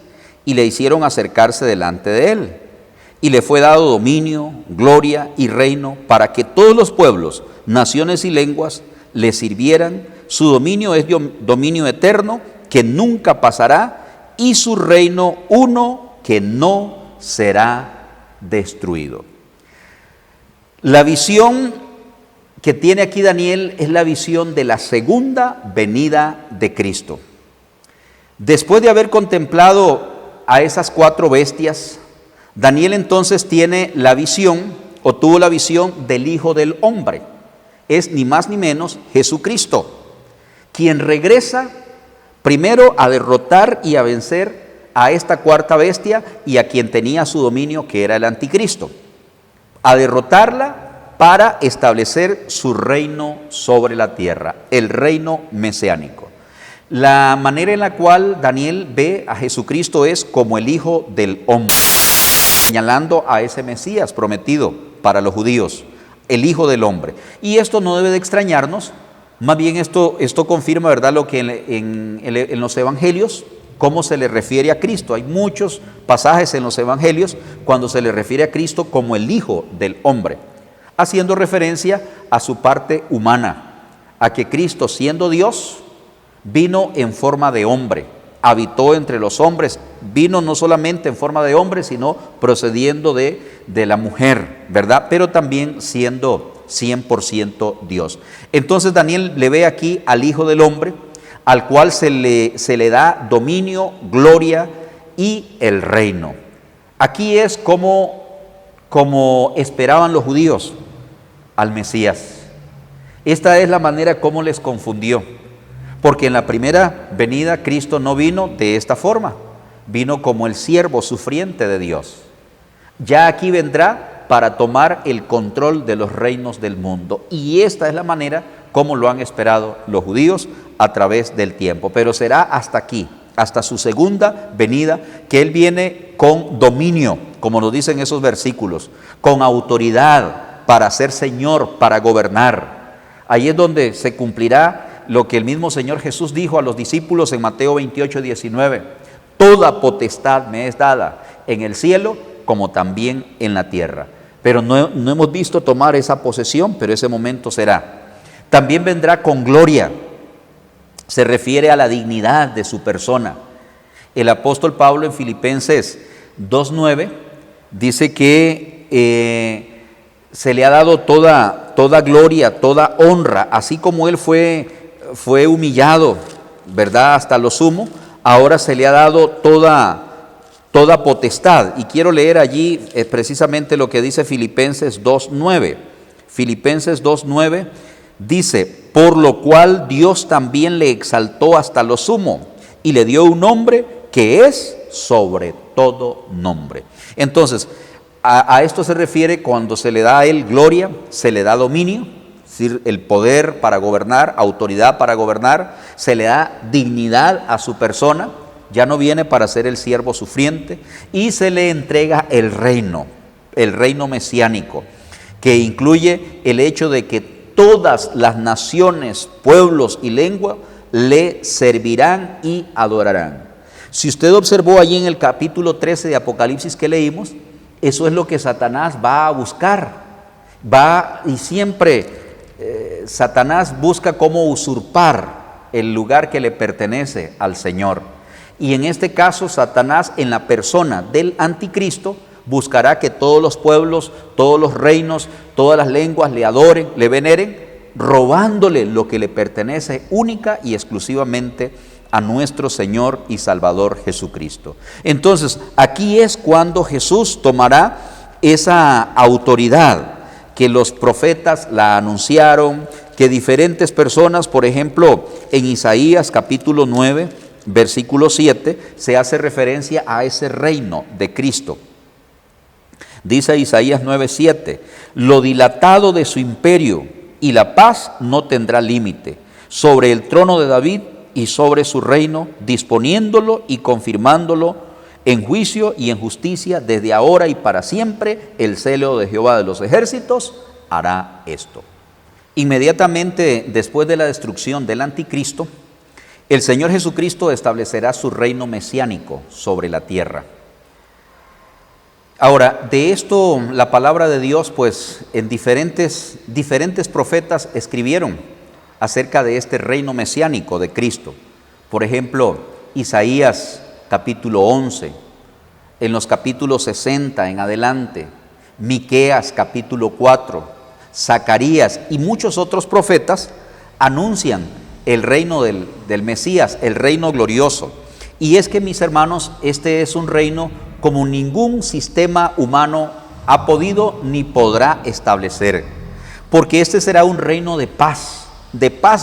y le hicieron acercarse delante de él. Y le fue dado dominio, gloria y reino, para que todos los pueblos, naciones y lenguas le sirvieran. Su dominio es dominio eterno, que nunca pasará, y su reino uno que no será destruido. La visión que tiene aquí Daniel es la visión de la segunda venida de Cristo. Después de haber contemplado a esas cuatro bestias, Daniel entonces tiene la visión, o tuvo la visión del Hijo del Hombre. Es ni más ni menos Jesucristo, quien regresa primero a derrotar y a vencer a esta cuarta bestia y a quien tenía su dominio, que era el anticristo, a derrotarla para establecer su reino sobre la tierra, el reino mesiánico. La manera en la cual Daniel ve a Jesucristo es como el Hijo del Hombre, señalando a ese Mesías prometido para los judíos, el Hijo del Hombre. Y esto no debe de extrañarnos, más bien esto confirma, ¿verdad?, lo que en los evangelios, cómo se le refiere a Cristo. Hay muchos pasajes en los evangelios cuando se le refiere a Cristo como el Hijo del Hombre, haciendo referencia a su parte humana, a que Cristo, siendo Dios, vino en forma de hombre, habitó entre los hombres, vino no solamente en forma de hombre, sino procediendo de la mujer, ¿verdad? Pero también siendo 100% Dios. Entonces Daniel le ve aquí al Hijo del Hombre, al cual se le da dominio, gloria y el reino. Aquí es como esperaban los judíos al Mesías. Esta es la manera como les confundió. Porque en la primera venida Cristo no vino de esta forma, vino como el siervo sufriente de Dios. Ya aquí vendrá para tomar el control de los reinos del mundo. Y esta es la manera como lo han esperado los judíos a través del tiempo. Pero será hasta aquí, hasta su segunda venida, que Él viene con dominio, como nos dicen esos versículos, con autoridad para ser Señor, para gobernar. Ahí es donde se cumplirá lo que el mismo Señor Jesús dijo a los discípulos en Mateo 28, 19. Toda potestad me es dada en el cielo como también en la tierra. Pero no hemos visto tomar esa posesión, pero ese momento será. También vendrá con gloria. Se refiere a la dignidad de su persona. El apóstol Pablo en Filipenses 2:9 dice que se le ha dado toda gloria, toda honra, así como él fue humillado, ¿verdad?, hasta lo sumo, ahora se le ha dado toda potestad. Y quiero leer allí precisamente lo que dice Filipenses 2:9. Filipenses 2:9 dice: por lo cual Dios también le exaltó hasta lo sumo y le dio un nombre que es sobre todo nombre. Entonces, a esto se refiere cuando se le da a Él gloria, se le da dominio, es decir, el poder para gobernar, autoridad para gobernar, se le da dignidad a su persona, ya no viene para ser el siervo sufriente, y se le entrega el reino mesiánico, que incluye el hecho de que todas las naciones, pueblos y lenguas le servirán y adorarán. Si usted observó allí en el capítulo 13 de Apocalipsis que leímos, eso es lo que Satanás va a buscar. Y siempre Satanás busca cómo usurpar el lugar que le pertenece al Señor. Y en este caso, Satanás, en la persona del anticristo, buscará que todos los pueblos, todos los reinos, todas las lenguas le adoren, le veneren, robándole lo que le pertenece única y exclusivamente a nuestro Señor y Salvador Jesucristo. Entonces, aquí es cuando Jesús tomará esa autoridad que los profetas la anunciaron, que diferentes personas, por ejemplo, en Isaías capítulo 9, versículo 7, se hace referencia a ese reino de Cristo. Dice Isaías 9:7, lo dilatado de su imperio y la paz no tendrá límite sobre el trono de David y sobre su reino, disponiéndolo y confirmándolo en juicio y en justicia desde ahora y para siempre. El celo de Jehová de los ejércitos hará esto. Inmediatamente después de la destrucción del anticristo, el Señor Jesucristo establecerá su reino mesiánico sobre la tierra. Ahora, de esto la palabra de Dios, pues en diferentes profetas escribieron acerca de este reino mesiánico de Cristo. Por ejemplo, Isaías capítulo 11, en los capítulos 60 en adelante, Miqueas capítulo 4, Zacarías y muchos otros profetas anuncian el reino del Mesías, el reino glorioso. Y es que, mis hermanos, este es un reino como ningún sistema humano ha podido ni podrá establecer, porque este será un reino de paz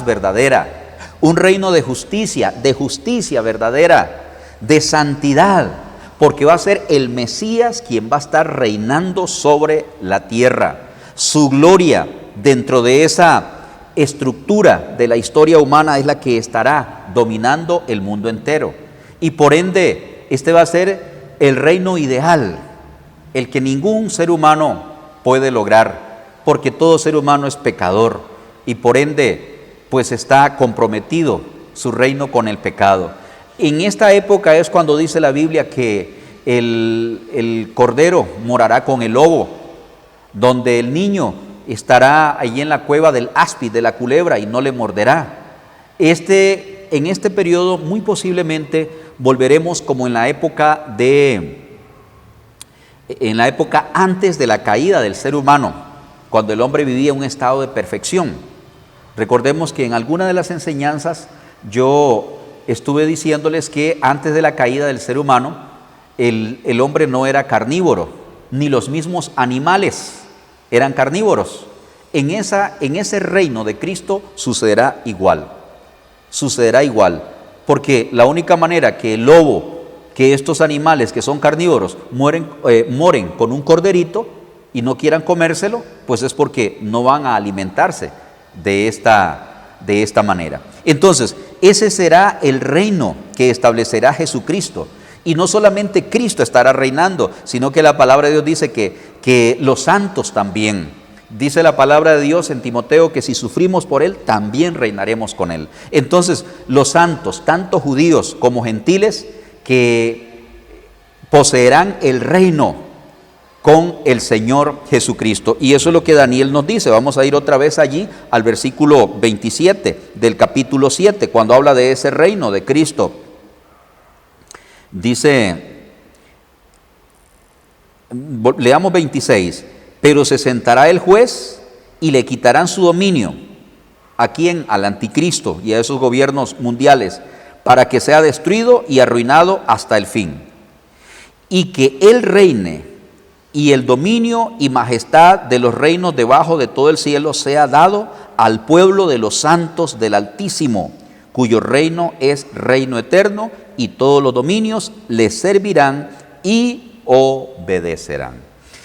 verdadera, un reino de justicia verdadera, de santidad, porque va a ser el Mesías quien va a estar reinando sobre la tierra. Su gloria dentro de esa estructura de la historia humana es la que estará dominando el mundo entero. Y por ende, este va a ser el reino ideal, el que ningún ser humano puede lograr, porque todo ser humano es pecador y por ende, pues está comprometido su reino con el pecado. En esta época es cuando dice la Biblia que el cordero morará con el lobo, donde el niño estará allí en la cueva del áspid, de la culebra, y no le morderá. En este periodo muy posiblemente volveremos como en la época antes de la caída del ser humano, cuando el hombre vivía un estado de perfección. Recordemos que en alguna de las enseñanzas yo estuve diciéndoles que antes de la caída del ser humano, el hombre no era carnívoro, ni los mismos animales eran carnívoros. En ese reino de Cristo sucederá igual, porque la única manera que el lobo, que estos animales que son carnívoros moren con un corderito y no quieran comérselo, pues es porque no van a alimentarse de esta manera. Entonces, ese será el reino que establecerá Jesucristo. Y no solamente Cristo estará reinando, sino que la palabra de Dios dice que los santos también. Dice la palabra de Dios en Timoteo que si sufrimos por Él, también reinaremos con Él. Entonces, los santos, tanto judíos como gentiles, que poseerán el reino con el Señor Jesucristo. Y eso es lo que Daniel nos dice. Vamos a ir otra vez allí al versículo 27 del capítulo 7, cuando habla de ese reino de Cristo. Dice, leamos 26, pero se sentará el juez y le quitarán su dominio. ¿A quién? Al anticristo y a esos gobiernos mundiales, para que sea destruido y arruinado hasta el fin. Y que él reine, y el dominio y majestad de los reinos debajo de todo el cielo sea dado al pueblo de los santos del Altísimo, cuyo reino es reino eterno, y todos los dominios le servirán y obedecerán.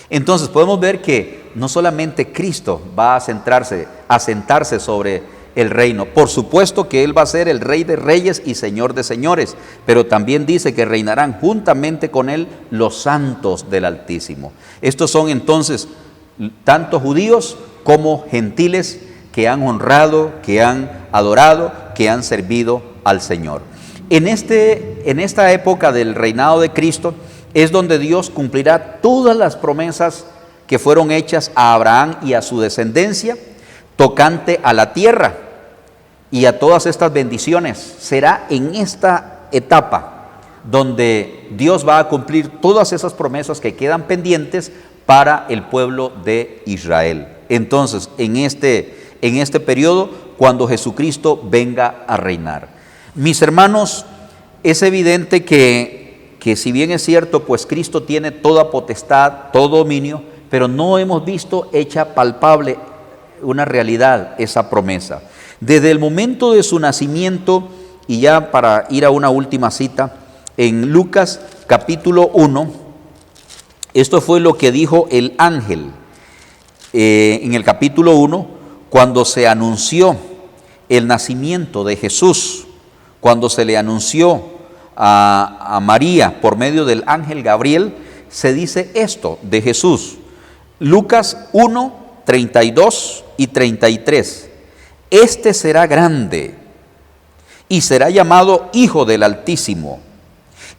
Entonces podemos ver que no solamente Cristo va a sentarse sobre el reino. Por supuesto que Él va a ser el Rey de Reyes y Señor de Señores, pero también dice que reinarán juntamente con Él los santos del Altísimo. Estos son entonces tanto judíos como gentiles que han honrado, que han adorado, que han servido al Señor. En esta época del reinado de Cristo es donde Dios cumplirá todas las promesas que fueron hechas a Abraham y a su descendencia tocante a la tierra y a todas estas bendiciones. Será en esta etapa donde Dios va a cumplir todas esas promesas que quedan pendientes para el pueblo de Israel. Entonces, en este periodo, cuando Jesucristo venga a reinar. Mis hermanos, es evidente que si bien es cierto, pues Cristo tiene toda potestad, todo dominio, pero no hemos visto hecha palpable una realidad esa promesa. Desde el momento de su nacimiento y ya para ir a una última cita, en Lucas capítulo 1, esto fue lo que dijo el ángel en el capítulo 1, cuando se anunció el nacimiento de Jesús, cuando se le anunció a María por medio del ángel Gabriel, se dice esto de Jesús. Lucas 1, 32 y 33. Este será grande y será llamado Hijo del Altísimo,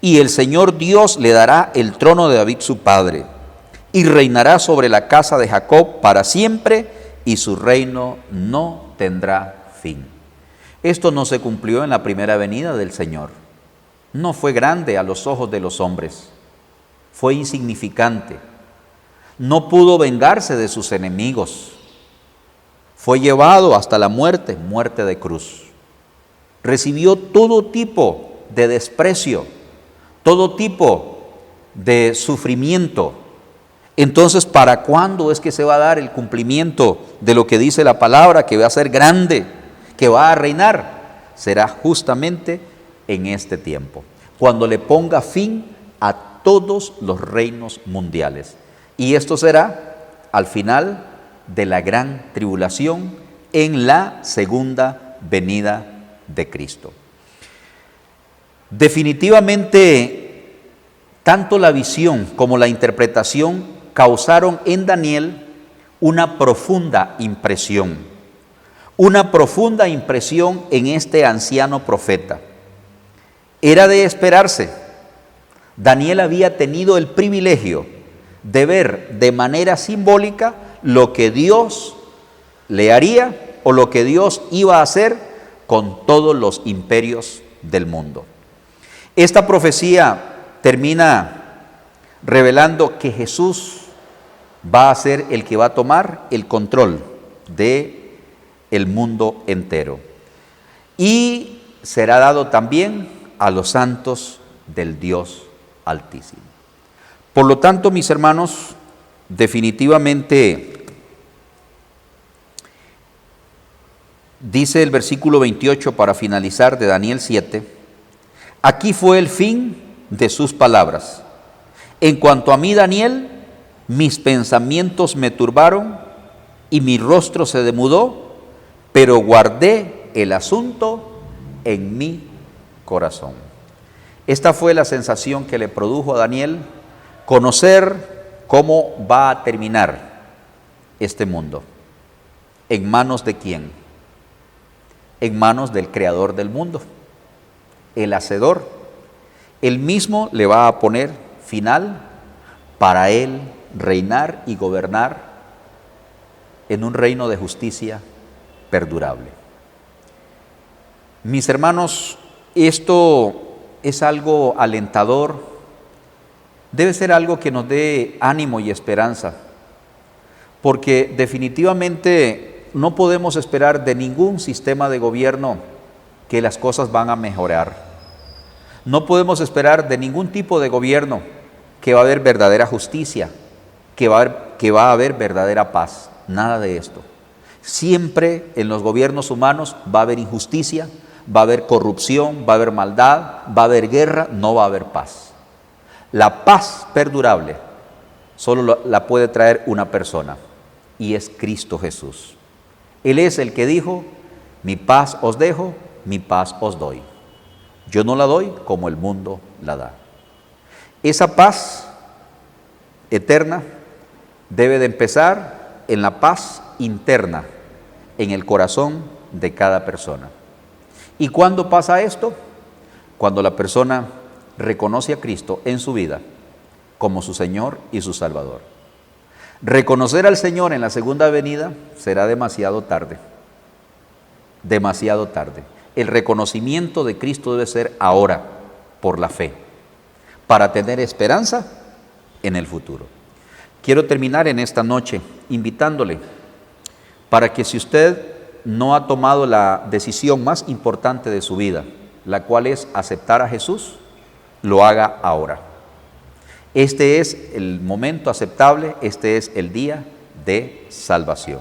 y el Señor Dios le dará el trono de David su padre, y reinará sobre la casa de Jacob para siempre, y su reino no tendrá fin. Esto no se cumplió en la primera venida del Señor. No fue grande a los ojos de los hombres, fue insignificante. No pudo vengarse de sus enemigos. Fue llevado hasta la muerte, muerte de cruz. Recibió todo tipo de desprecio, todo tipo de sufrimiento. Entonces, ¿para cuándo es que se va a dar el cumplimiento de lo que dice la palabra, que va a ser grande, que va a reinar? Será justamente en este tiempo, cuando le ponga fin a todos los reinos mundiales. Y esto será al final de la gran tribulación, en la segunda venida de Cristo. Definitivamente, tanto la visión como la interpretación causaron en Daniel una profunda impresión en este anciano profeta. Era de esperarse. Daniel había tenido el privilegio de ver de manera simbólica lo que Dios le haría o lo que Dios iba a hacer con todos los imperios del mundo. Esta profecía termina revelando que Jesús va a ser el que va a tomar el control de el mundo entero, y será dado también a los santos del Dios Altísimo. Por lo tanto, mis hermanos, definitivamente dice el versículo 28 para finalizar de Daniel 7, aquí fue el fin de sus palabras. En cuanto a mí, Daniel, mis pensamientos me turbaron y mi rostro se demudó, pero guardé el asunto en mi corazón. Esta fue la sensación que le produjo a Daniel, conocer cómo va a terminar este mundo. ¿En manos de quién? En manos del creador del mundo, el hacedor. Él mismo le va a poner final para él reinar y gobernar en un reino de justicia perdurable. Mis hermanos, esto es algo alentador. Debe ser algo que nos dé ánimo y esperanza, porque definitivamente no podemos esperar de ningún sistema de gobierno que las cosas van a mejorar. No podemos esperar de ningún tipo de gobierno que va a haber verdadera justicia, que va a haber verdadera paz. Nada de esto. Siempre en los gobiernos humanos va a haber injusticia, va a haber corrupción, va a haber maldad, va a haber guerra, no va a haber paz. La paz perdurable solo la puede traer una persona, y es Cristo Jesús. Él es el que dijo: mi paz os dejo, mi paz os doy. Yo no la doy como el mundo la da. Esa paz eterna debe de empezar en la paz interna, en el corazón de cada persona. ¿Y cuándo pasa esto? Cuando la persona reconoce a Cristo en su vida como su Señor y su Salvador. Reconocer al Señor en la segunda venida será demasiado tarde. Demasiado tarde. El reconocimiento de Cristo debe ser ahora, por la fe, para tener esperanza en el futuro. Quiero terminar en esta noche invitándole para que, si usted no ha tomado la decisión más importante de su vida, la cual es aceptar a Jesús, lo haga ahora. Este es el momento aceptable, este es el día de salvación.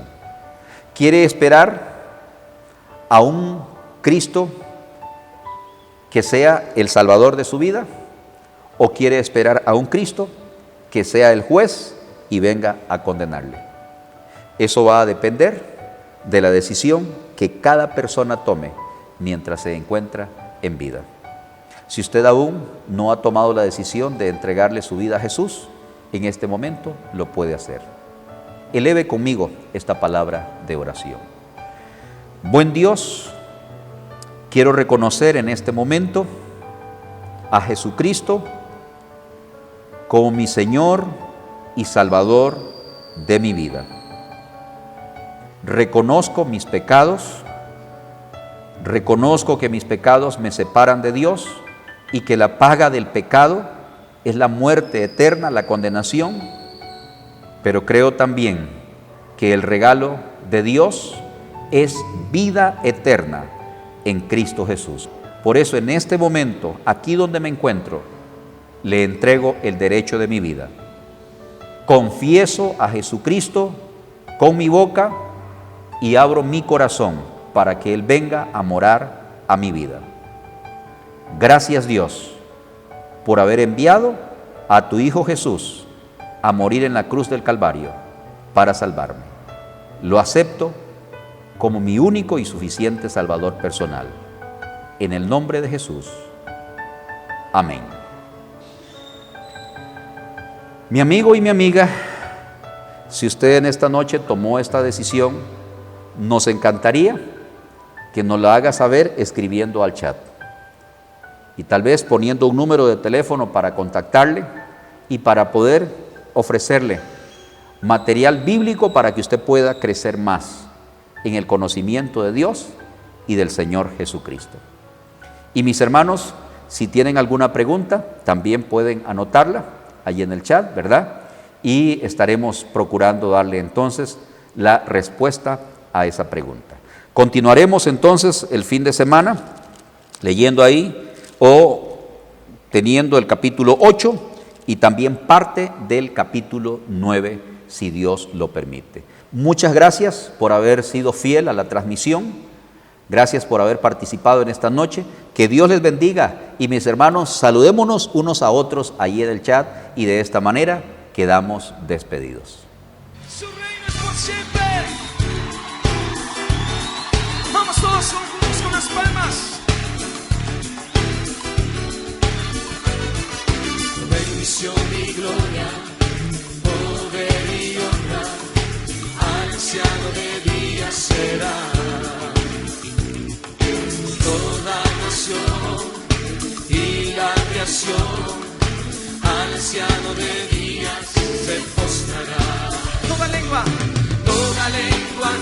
¿Quiere esperar a un Cristo que sea el Salvador de su vida o quiere esperar a un Cristo que sea el juez y venga a condenarle. Eso va a depender de la decisión que cada persona tome mientras se encuentra en vida. Si usted aún no ha tomado la decisión de entregarle su vida a Jesús, en este momento lo puede hacer. Eleve conmigo esta palabra de oración. Buen Dios, quiero reconocer en este momento a Jesucristo como mi Señor y Salvador de mi vida. Reconozco mis pecados, reconozco que mis pecados me separan de Dios y que la paga del pecado es la muerte eterna, la condenación, pero creo también que el regalo de Dios es vida eterna en Cristo Jesús. Por eso en este momento, aquí donde me encuentro, le entrego el derecho de mi vida. Confieso a Jesucristo con mi boca y abro mi corazón para que Él venga a morar a mi vida. Gracias Dios por haber enviado a tu Hijo Jesús a morir en la cruz del Calvario para salvarme. Lo acepto como mi único y suficiente Salvador personal. En el nombre de Jesús. Amén. Mi amigo y mi amiga, si usted en esta noche tomó esta decisión, nos encantaría que nos la haga saber escribiendo al chat y tal vez poniendo un número de teléfono para contactarle y para poder ofrecerle material bíblico para que usted pueda crecer más en el conocimiento de Dios y del Señor Jesucristo. Y mis hermanos, si tienen alguna pregunta, también pueden anotarla allí en el chat, ¿verdad? Y estaremos procurando darle entonces la respuesta a esa pregunta. Continuaremos entonces el fin de semana leyendo ahí o teniendo el capítulo 8 y también parte del capítulo 9, si Dios lo permite. Muchas gracias por haber sido fiel a la transmisión. Gracias por haber participado en esta noche. Que Dios les bendiga. Y mis hermanos, saludémonos unos a otros ahí en el chat y de esta manera quedamos despedidos. Su reino es por siempre. Vamos todos juntos con las palmas. Bendición y gloria, poder y honra, anciano de días será. Toda nación y la creación, anciano de días se postrará. Toda lengua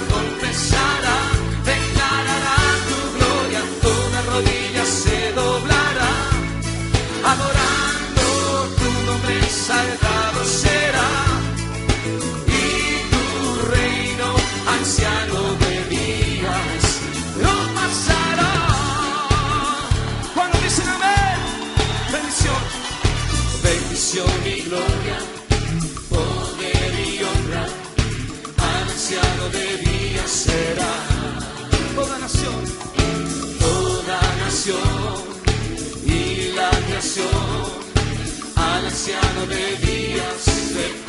confesará, declarará tu gloria, toda rodilla se doblará, adorando tu nombre exaltado será, y tu reino, anciano de días, no pasará. Cuando dicen amén, bendición. Bendición y gloria, poder y honra, anciano de días será. Toda nación Y la creación, al anciano de días se